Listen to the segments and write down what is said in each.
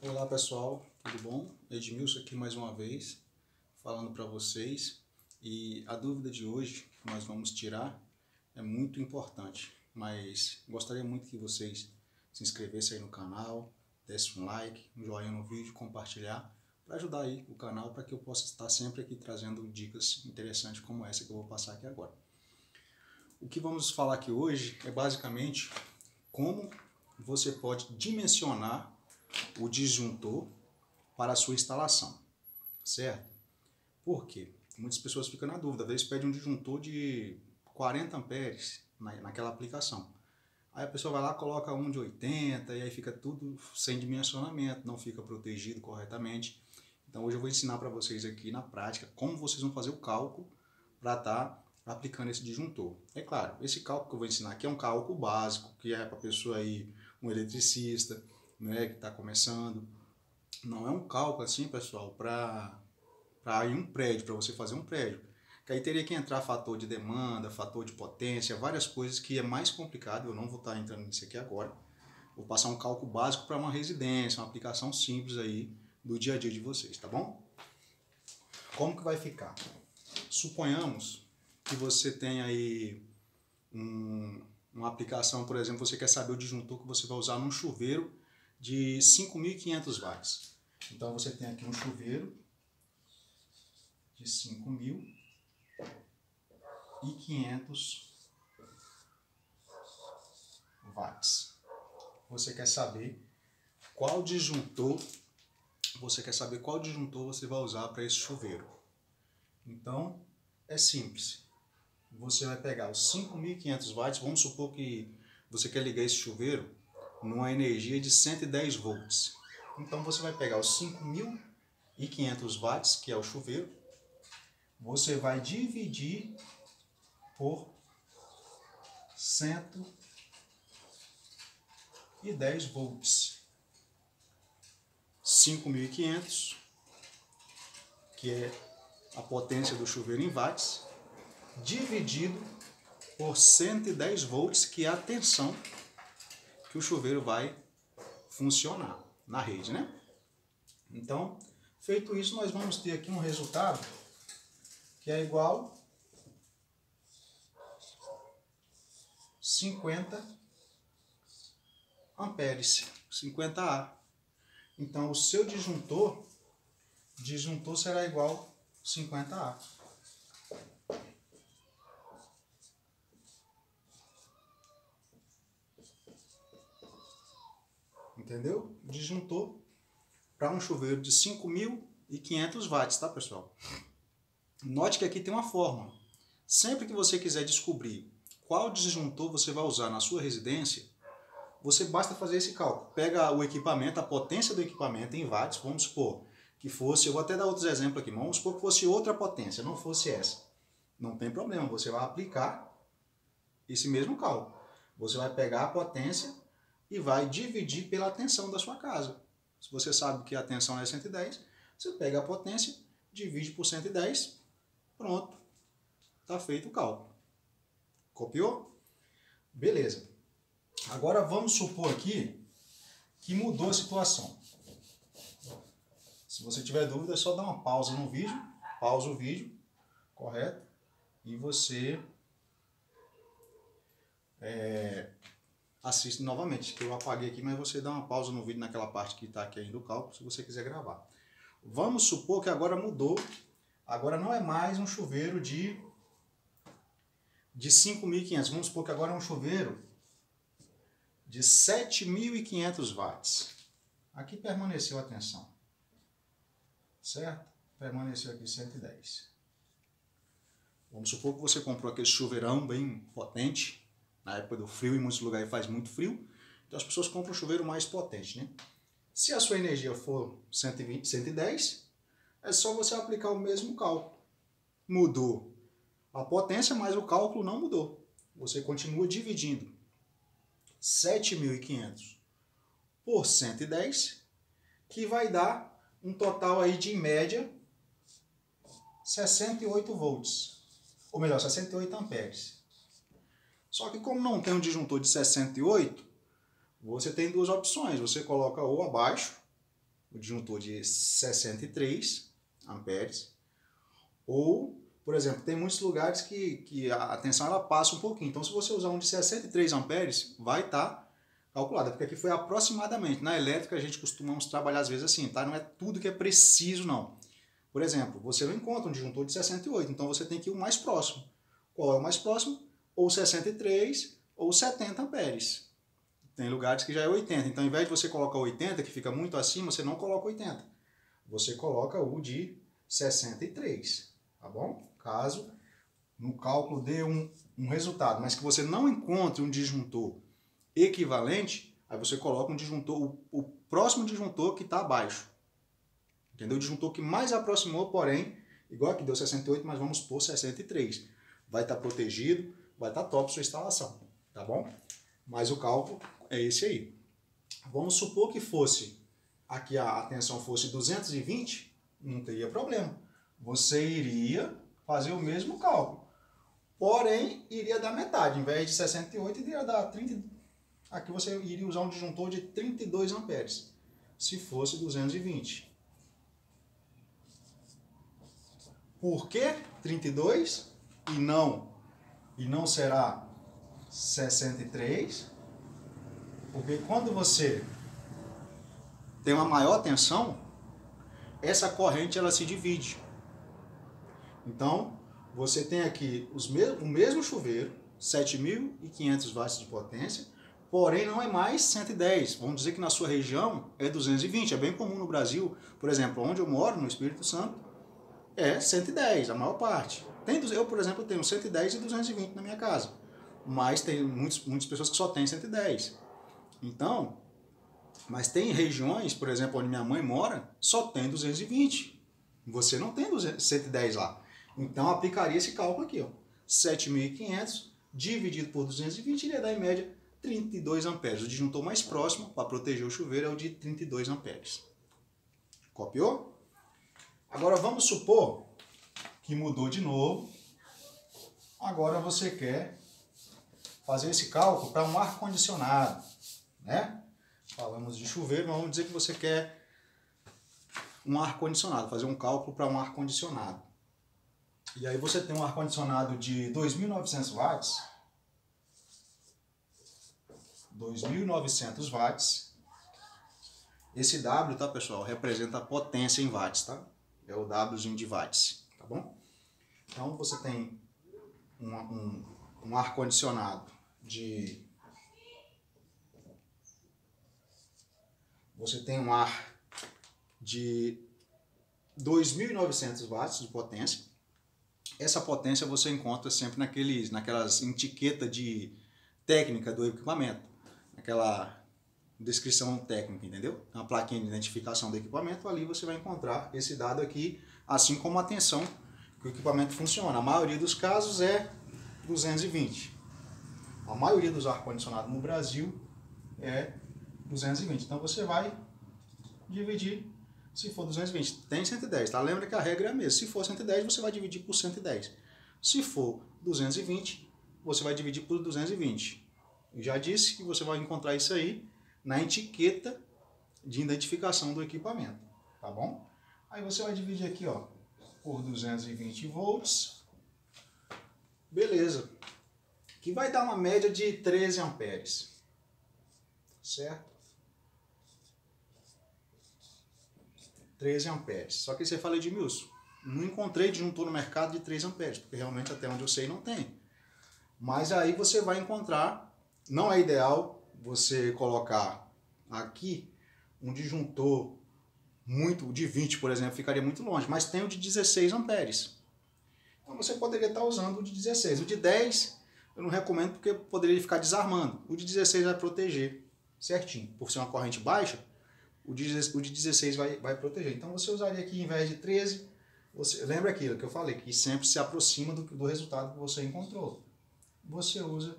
Olá pessoal, tudo bom? Edmilson aqui mais uma vez, falando para vocês. E a dúvida de hoje que nós vamos tirar é muito importante, mas gostaria muito que vocês se inscrevessem aí no canal, dessem um like, um joinha no vídeo, compartilhar, para ajudar aí o canal, para que eu possa estar sempre aqui trazendo dicas interessantes como essa que eu vou passar aqui agora. O que vamos falar aqui hoje é basicamente como você pode dimensionar o disjuntor para a sua instalação, certo? Por quê? Muitas pessoas ficam na dúvida, às vezes pedem um disjuntor de 40 amperes naquela aplicação. Aí a pessoa vai lá, coloca um de 80 e aí fica tudo sem dimensionamento, não fica protegido corretamente. Então hoje eu vou ensinar para vocês aqui na prática como vocês vão fazer o cálculo para estar aplicando esse disjuntor. É claro, esse cálculo que eu vou ensinar aqui é um cálculo básico, que é para a pessoa aí, um eletricista, né, que está começando. Não é um cálculo assim, pessoal, para um prédio, para você fazer um prédio. Que aí teria que entrar fator de demanda, fator de potência, várias coisas que é mais complicado. Eu não vou estar entrando nisso aqui agora. Vou passar um cálculo básico para uma residência, uma aplicação simples aí do dia a dia de vocês, tá bom? Como que vai ficar? Suponhamos que você tem aí uma aplicação, por exemplo, você quer saber o disjuntor que você vai usar num chuveiro de 5.500 watts. Então você tem aqui um chuveiro de 5.500 watts. Você quer saber qual disjuntor você vai usar para esse chuveiro. Então é simples. Você vai pegar os 5.500 watts, vamos supor que você quer ligar esse chuveiro numa energia de 110 volts. Então você vai pegar os 5.500 watts, que é o chuveiro, você vai dividir por 110 volts. 5.500, que é a potência do chuveiro em watts, dividido por 110 volts, que é a tensão que o chuveiro vai funcionar na rede, né? Então, feito isso, nós vamos ter aqui um resultado que é igual 50 amperes, 50A. Então, o seu disjuntor será igual 50A. Entendeu? Disjuntor para um chuveiro de 5.500 watts, tá, pessoal? Note que aqui tem uma fórmula. Sempre que você quiser descobrir qual disjuntor você vai usar na sua residência, você basta fazer esse cálculo. Pega o equipamento, a potência do equipamento em watts, vamos supor que fosse, eu vou até dar outros exemplos aqui, vamos supor que fosse outra potência, não fosse essa. Não tem problema, você vai aplicar esse mesmo cálculo. Você vai pegar a potência e vai dividir pela tensão da sua casa. Se você sabe que a tensão é 110, você pega a potência, divide por 110, pronto, está feito o cálculo. Copiou? Beleza. Agora vamos supor aqui que mudou a situação. Se você tiver dúvida, é só dar uma pausa no vídeo, pausa o vídeo, correto? E você assiste novamente, que eu apaguei aqui, mas você dá uma pausa no vídeo naquela parte que está aqui ainda o cálculo, se você quiser gravar. Vamos supor que agora mudou, agora não é mais um chuveiro de 5.500, vamos supor que agora é um chuveiro de 7.500 watts. Aqui permaneceu a tensão, certo? Permaneceu aqui 110. Vamos supor que você comprou aquele chuveirão bem potente, na época do frio, em muitos lugares faz muito frio, então as pessoas compram um chuveiro mais potente, né? Se a sua energia for 120, 110, é só você aplicar o mesmo cálculo. Mudou a potência, mas o cálculo não mudou. Você continua dividindo 7.500 por 110, que vai dar um total aí de, em média, 68 volts. Ou melhor, 68 amperes. Só que como não tem um disjuntor de 68, você tem duas opções. Você coloca ou abaixo, o disjuntor de 63 amperes, ou, por exemplo, tem muitos lugares que a tensão ela passa um pouquinho. Então, se você usar um de 63 amperes, vai estar calculada, porque aqui foi aproximadamente. Na elétrica, a gente costumamos trabalhar às vezes assim, tá? Não é tudo que é preciso, não. Por exemplo, você não encontra um disjuntor de 68, então você tem que ir o mais próximo. Qual é o mais próximo? Ou 63 ou 70 amperes. Tem lugares que já é 80, então ao invés de você colocar 80, que fica muito acima, você não coloca 80. Você coloca o de 63, tá bom? Caso no cálculo dê um resultado, mas que você não encontre um disjuntor equivalente, aí você coloca um disjuntor, o próximo disjuntor que está abaixo. Entendeu? O disjuntor que mais aproximou, porém, igual aqui deu 68, mas vamos pôr 63. Vai estar protegido, vai estar top sua instalação, tá bom? Mas o cálculo é esse aí. Vamos supor que fosse, aqui a tensão fosse 220, não teria problema. Você iria fazer o mesmo cálculo, porém iria dar metade. Em vez de 68, iria dar 30. Aqui você iria usar um disjuntor de 32 amperes, se fosse 220. Por que 32 e não será 63? Porque quando você tem uma maior tensão, essa corrente ela se divide. Então, você tem aqui o mesmo chuveiro, 7.500 watts de potência, porém não é mais 110. Vamos dizer que na sua região é 220. É bem comum no Brasil, por exemplo, onde eu moro, no Espírito Santo, é 110, a maior parte. Eu, por exemplo, tenho 110 e 220 na minha casa, mas tem muitas pessoas que só têm 110. Então, mas tem regiões, por exemplo, onde minha mãe mora, só tem 220. Você não tem 110 lá. Então, aplicaria esse cálculo aqui, ó. 7.500 dividido por 220 iria dar em média 32 amperes. O disjuntor mais próximo para proteger o chuveiro é o de 32 amperes. Copiou? Agora vamos supor que mudou de novo. Agora você quer fazer esse cálculo para um ar-condicionado, né? Falamos de chuveiro, mas vamos dizer que você quer um ar-condicionado, fazer um cálculo para um ar-condicionado. E aí você tem um ar-condicionado de 2.900 watts. 2.900 watts. Esse W, tá, pessoal, representa a potência em watts, tá? É o Wzinho de watts, tá bom? Então você tem um ar-condicionado de... Você tem um ar de 2.900 watts de potência. Essa potência você encontra sempre naquelas etiquetas de técnica do equipamento, naquela descrição técnica, entendeu? Uma plaquinha de identificação do equipamento, ali você vai encontrar esse dado aqui, assim como a tensão que o equipamento funciona. A maioria dos casos é 220. A maioria dos ar-condicionados no Brasil é 220. Então você vai dividir, se for 220, tem 110, tá? Lembra que a regra é a mesma. Se for 110, você vai dividir por 110. Se for 220, você vai dividir por 220. Eu já disse que você vai encontrar isso aí na etiqueta de identificação do equipamento, tá bom? Aí você vai dividir aqui, ó, por 220 volts. Beleza. Que vai dar uma média de 13 amperes. Certo? 13 amperes. Só que você fala, Edmilson, não encontrei disjuntor no mercado de 3 amperes, porque realmente até onde eu sei não tem. Mas aí você vai encontrar, não é ideal você colocar aqui um disjuntor de 20, por exemplo, ficaria muito longe, mas tem o de 16 amperes. Então você poderia estar usando o de 16. O de 10 eu não recomendo porque poderia ficar desarmando. O de 16 vai proteger certinho. Por ser uma corrente baixa, o de 16 vai proteger. Então você usaria aqui, em vez de 13, lembra aquilo que eu falei, que sempre se aproxima do resultado que você encontrou. Você usa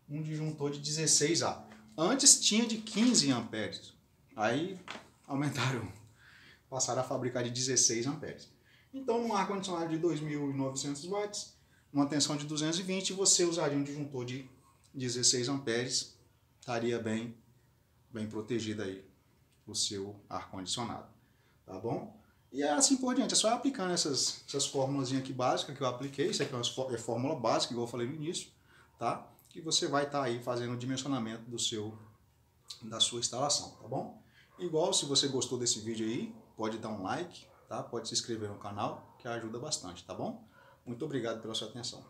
um disjuntor de 16A. Antes tinha de 15 amperes. Aí aumentaram, passaram a fabricar de 16 amperes. Então, num ar-condicionado de 2.900 watts, uma tensão de 220, você usaria um disjuntor de 16 amperes, estaria bem protegido aí o seu ar-condicionado, tá bom? E é assim por diante, é só aplicando essas fórmulas aqui básicas que eu apliquei, isso aqui é fórmula básica, igual eu falei no início, tá? Que você vai estar aí fazendo o dimensionamento da sua instalação, tá bom? Igual, se você gostou desse vídeo aí, pode dar um like, tá? Pode se inscrever no canal, que ajuda bastante, tá bom? Muito obrigado pela sua atenção.